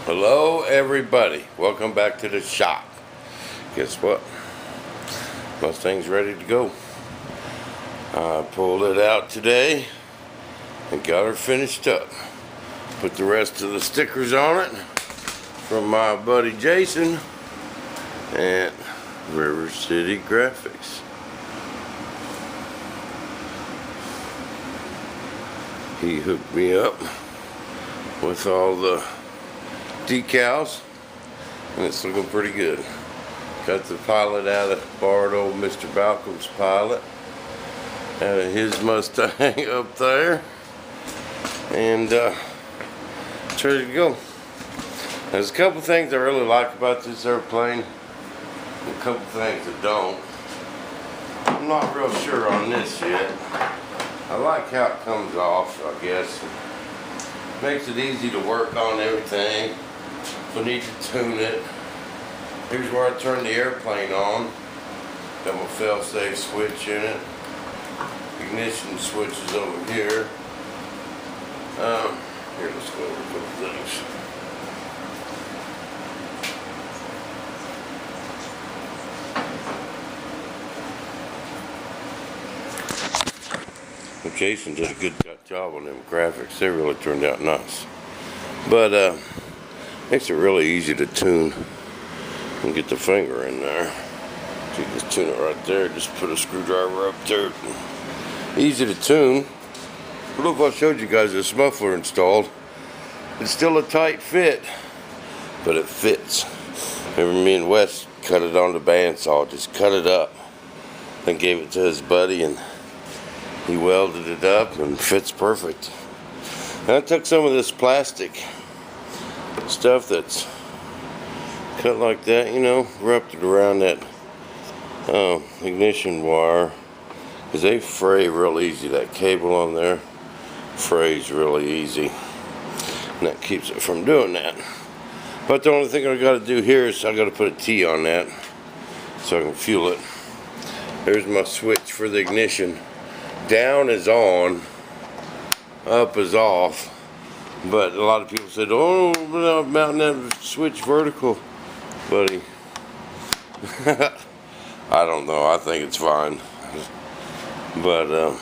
Hello everybody, welcome back to the shop. Guess what? Mustang's ready to go. I pulled it out today and got her finished up. Put the rest of the stickers on it from my buddy Jason at River City Graphics. He hooked me up with all the decals and it's looking pretty good. Got the pilot out of borrowed old Mr. Balcom's pilot out of his Mustang up there, and it's ready to go. There's a couple things I really like about this airplane, and a couple things I don't. I'm not real sure on this yet. I like how it comes off, I guess. Makes it easy to work on everything. If I need to tune it. Here's where I turn the airplane on. Got my fail-safe switch in it. Ignition switch is over here. Here, let's go over a couple things. Well, Jason did a good job on them graphics. They really turned out nice. But makes it really easy to tune and get the finger in there. So you just tune it right there. Just put a screwdriver up there. Easy to tune. Look, I showed you guys this muffler installed. It's still a tight fit, but it fits. Remember, me and Wes cut it on the bandsaw. Just cut it up and gave it to his buddy, and he welded it up and fits perfect. And I took some of this plastic stuff that's cut like that, you know, wrapped it around that ignition wire, because they fray real easy. That cable on there frays really easy, and that keeps it from doing that. But the only thing I got to do here is I got to put a T on that so I can fuel it. There's my switch for the ignition. Down is on, up is off. But a lot of people said, "Oh, I'm mounting that switch vertical, buddy." I don't know. I think it's fine. But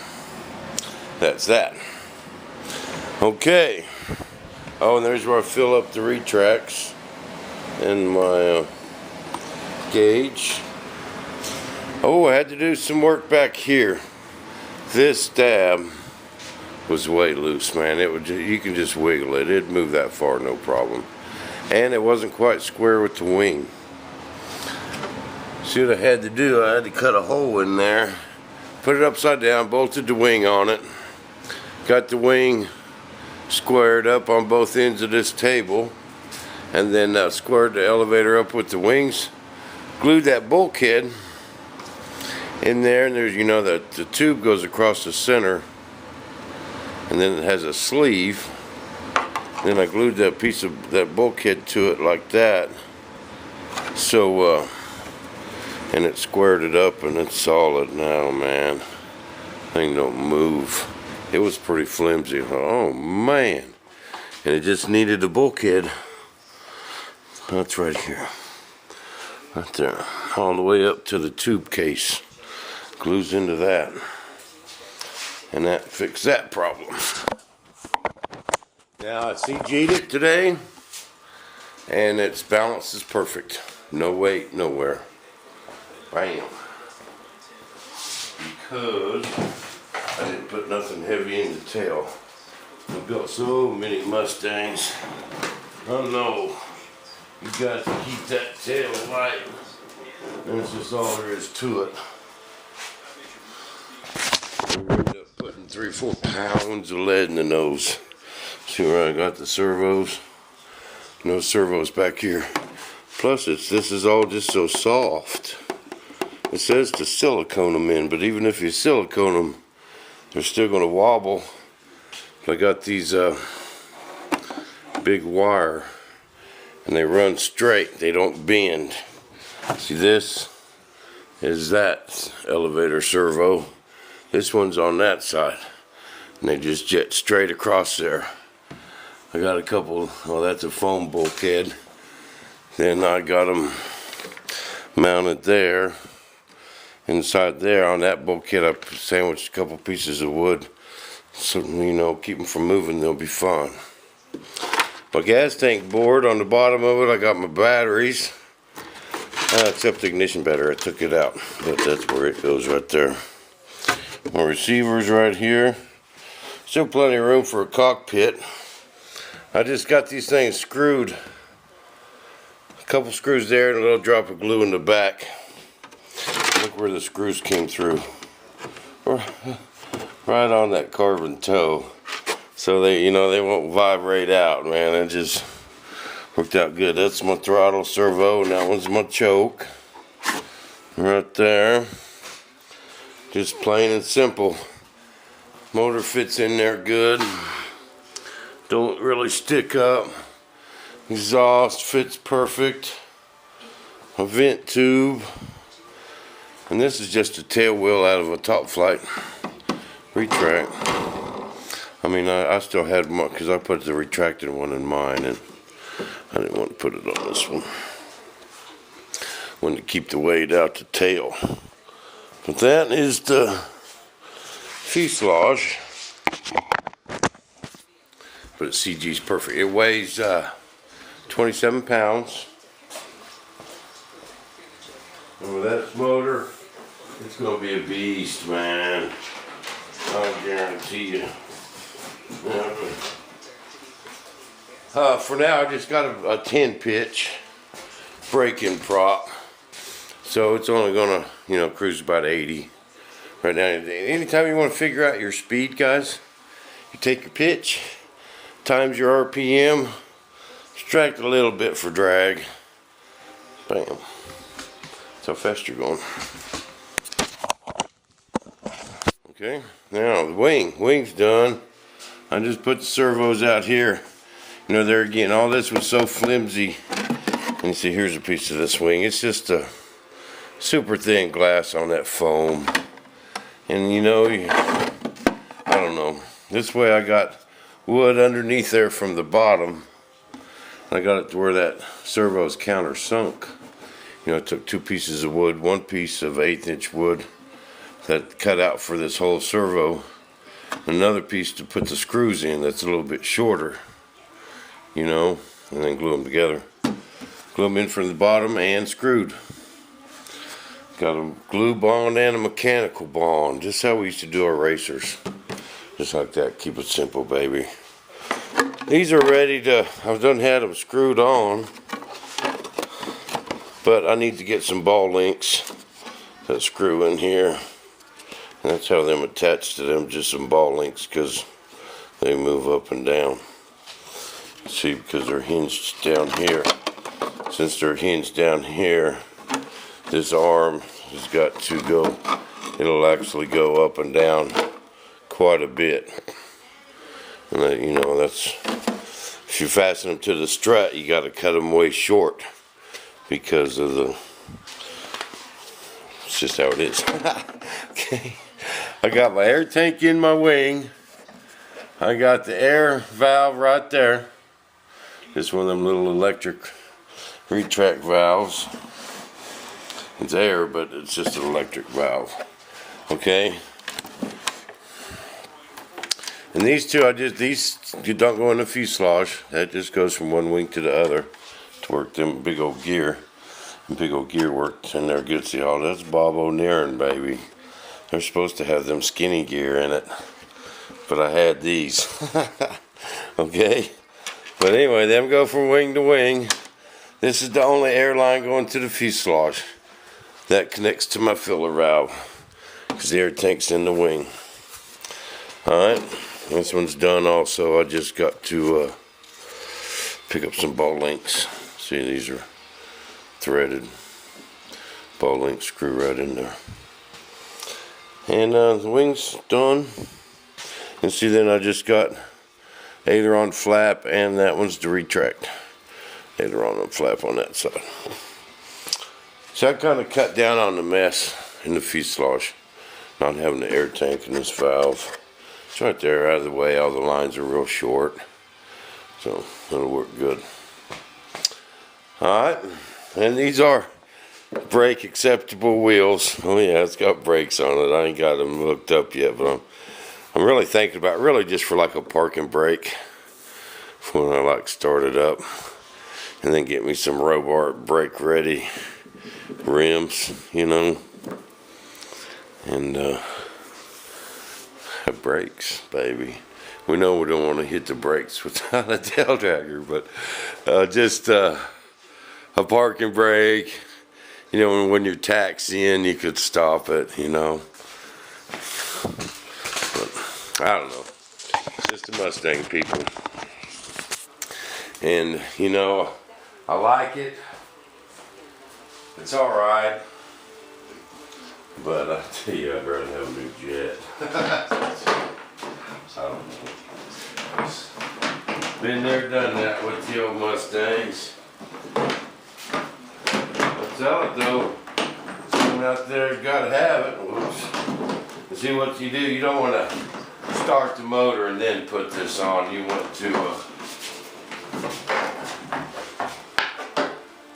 that's that. Okay. Oh, and there's where I fill up the retracts and my gauge. Oh, I had to do some work back here. This stab was way loose, man. It would, you can just wiggle it. It'd move that far, no problem. And it wasn't quite square with the wing. See what I had to do? I had to cut a hole in there, put it upside down, bolted the wing on it, got the wing squared up on both ends of this table, and then squared the elevator up with the wings, glued that bulkhead in there, and there's, you know, the tube goes across the center, and then it has a sleeve. Then I glued that piece of that bulkhead to it like that, so and it squared it up, and it's solid now, man. Thing don't move. It was pretty flimsy. Oh man, and it just needed a bulkhead. That's right here, right there, all the way up to the tube case. Glues into that, and that fixed that problem. Now I CG'd it today, and its balance is perfect. No weight, nowhere. Bam. Because I didn't put nothing heavy in the tail. I built so many Mustangs. I know you got to keep that tail light, and it's just all there is to it. We ended up putting 3-4 pounds of lead in the nose. See where I got the servos? No servos back here. Plus, this is all just so soft. It says to silicone them in, but even if you silicone them, they're still going to wobble. I got these big wire, and they run straight. They don't bend. See, this is that elevator servo. This one's on that side, and they just jet straight across there. I got a couple, well, that's a foam bulkhead. Then I got them mounted there. Inside there on that bulkhead, I sandwiched a couple pieces of wood. So, you know, keep them from moving, they'll be fine. My gas tank board, on the bottom of it, I got my batteries. Except the ignition battery, I took it out. But that's where it goes right there. My receivers right here. Still plenty of room for a cockpit. I just got these things screwed. A couple screws there and a little drop of glue in the back. Look where the screws came through. Right on that carbon toe. So they, you know, they won't vibrate out, man. It just worked out good. That's my throttle servo, and that one's my choke. Right there. Just plain and simple. Motor fits in there good. Don't really stick up. Exhaust fits perfect. A vent tube. And this is just a tail wheel out of a top flight retract. I mean, I still had one because I put the retracted one in mine, and I didn't want to put it on this one. Wanted to keep the weight out the tail. But that is the fuselage. But CG's perfect. It weighs 27 pounds. And with that motor, it's going to be a beast, man. I guarantee you. For now, I just got a 10 pitch braking prop. So it's only going to, you know, cruise about 80 right now. Anytime you want to figure out your speed, guys, you take your pitch, times your RPM, subtract a little bit for drag. Bam. That's how fast you're going. Okay, now the wing's done. I just put the servos out here. You know, there again, all this was so flimsy. And you see, here's a piece of this wing. It's just a super thin glass on that foam. And you know, I don't know. This way I got wood underneath there from the bottom. I got it to where that servo's countersunk. You know, I took two pieces of wood, one piece of 1/8 inch wood that cut out for this whole servo, another piece to put the screws in that's a little bit shorter, you know, and then glue them together. Glue them in from the bottom and screwed. Got a glue bond and a mechanical bond, just how we used to do our racers. Just like that, keep it simple, baby. These are ready to, I've done had them screwed on, but I need to get some ball links that screw in here. And that's how them attached to them, just some ball links, because they move up and down. See, because they're hinged down here. Since they're hinged down here, this arm has got to go, it'll actually go up and down quite a bit. And that, you know, that's, if you fasten them to the strut, you got to cut them way short because of the, it's just how it is. Okay, I got my air tank in my wing. I got the air valve right there. Just one of them little electric retract valves. It's air, but it's just an electric valve. Okay. And these two, these don't go in the fuselage. That just goes from one wing to the other to work them big old gear. And big old gear works in there good. See, oh, that's Bob O'Nearin, baby. They're supposed to have them skinny gear in it, but I had these. Okay. But anyway, them go from wing to wing. This is the only airline going to the fuselage that connects to my filler valve, because the air tank's in the wing. Alright, this one's done also. I just got to pick up some ball links. See, these are threaded. Ball links screw right in there. And the wing's done. And see, then I just got aileron flap, and that one's the retract. Aileron and flap on that side. So I kind of cut down on the mess in the fuselage, not having the air tank in this valve. It's right there out of the way. All the lines are real short. So that'll work good. Alright, and these are brake acceptable wheels. Oh yeah, it's got brakes on it. I ain't got them hooked up yet, but I'm really thinking about really just for like a parking brake for when I like start it up, and then get me some robart brake ready rims, you know, and have brakes, baby. We know we don't want to hit the brakes without a tail dragger, but just a parking brake. You know, when you're taxiing, you could stop it, you know. But I don't know. It's just a Mustang, people. And, you know, I like it. It's alright. But I tell you, I'd rather have a new jet. I don't know. Been there, done that with the old Mustangs. Tell it though, someone out there gotta have it. Whoops. See what you do, you don't want to start the motor and then put this on. You want to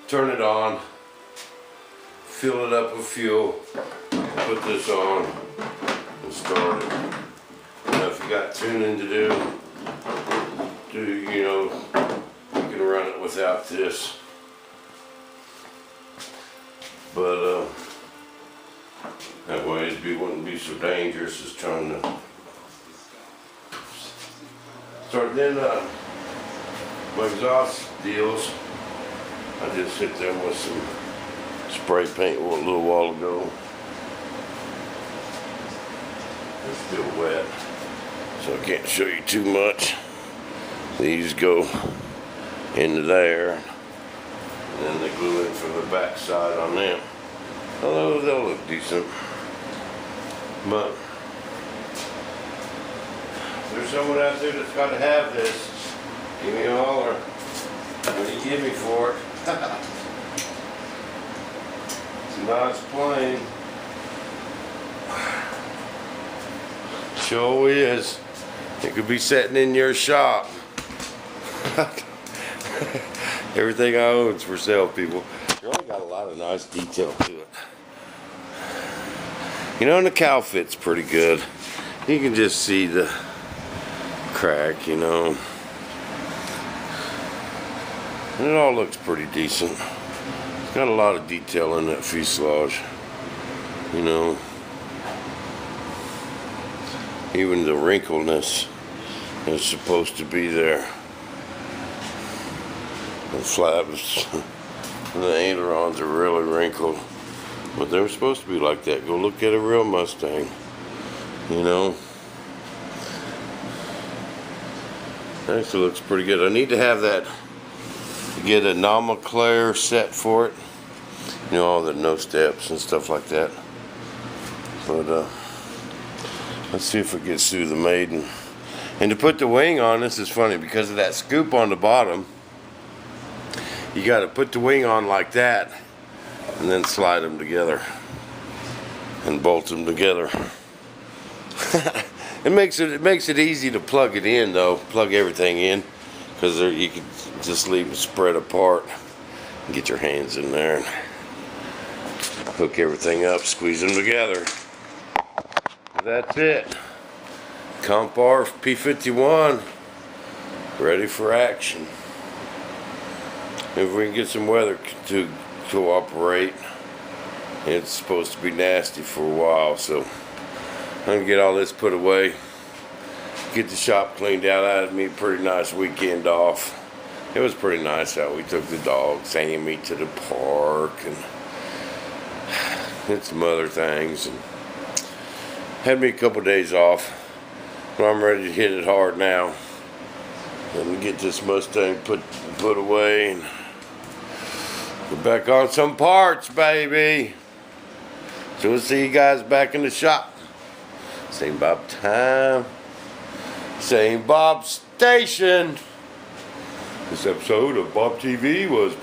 turn it on, fill it up with fuel, put this on, and start it. You know, if you got tuning to do, you know, you can run it without this. But that way it wouldn't be so dangerous as trying to start. Then my exhaust deals, I just hit them with some spray paint a little while ago. It's still wet, so I can't show you too much. These go into there. And then they glue in from the back side on them. Although they'll look decent. But if there's someone out there that's got to have this, give me a holler. What do you give me for it? It's a nice plane. Sure is. It could be sitting in your shop. Everything I own is for sale, people. It's really got a lot of nice detail to it. You know, and the cow fit's pretty good. You can just see the crack, you know. And it all looks pretty decent. It's got a lot of detail in that fuselage, you know. Even the wrinkleness is supposed to be there. The flaps and the ailerons are really wrinkled, but they were supposed to be like that. Go look at a real Mustang, you know. Actually looks pretty good. I need to have that, get a nomenclature set for it, you know, all the no steps and stuff like that. But let's see if it gets through the maiden. And to put the wing on, this is funny because of that scoop on the bottom. You got to put the wing on like that and then slide them together and bolt them together. It makes it easy to plug it in though, plug everything in, because you can just leave them spread apart and get your hands in there and hook everything up, squeeze them together. That's it. Carf P-51 ready for action. If we can get some weather to cooperate, it's supposed to be nasty for a while, so I'm gonna get all this put away, get the shop cleaned out. I had me a pretty nice weekend off. It was pretty nice out. We took the dogs, Amy, to the park, and did some other things, and had me a couple days off. But I'm ready to hit it hard now and get this Mustang put away and get back on some parts, baby. So we'll see you guys back in the shop. Same Bob time, same Bob station. This episode of Bob TV was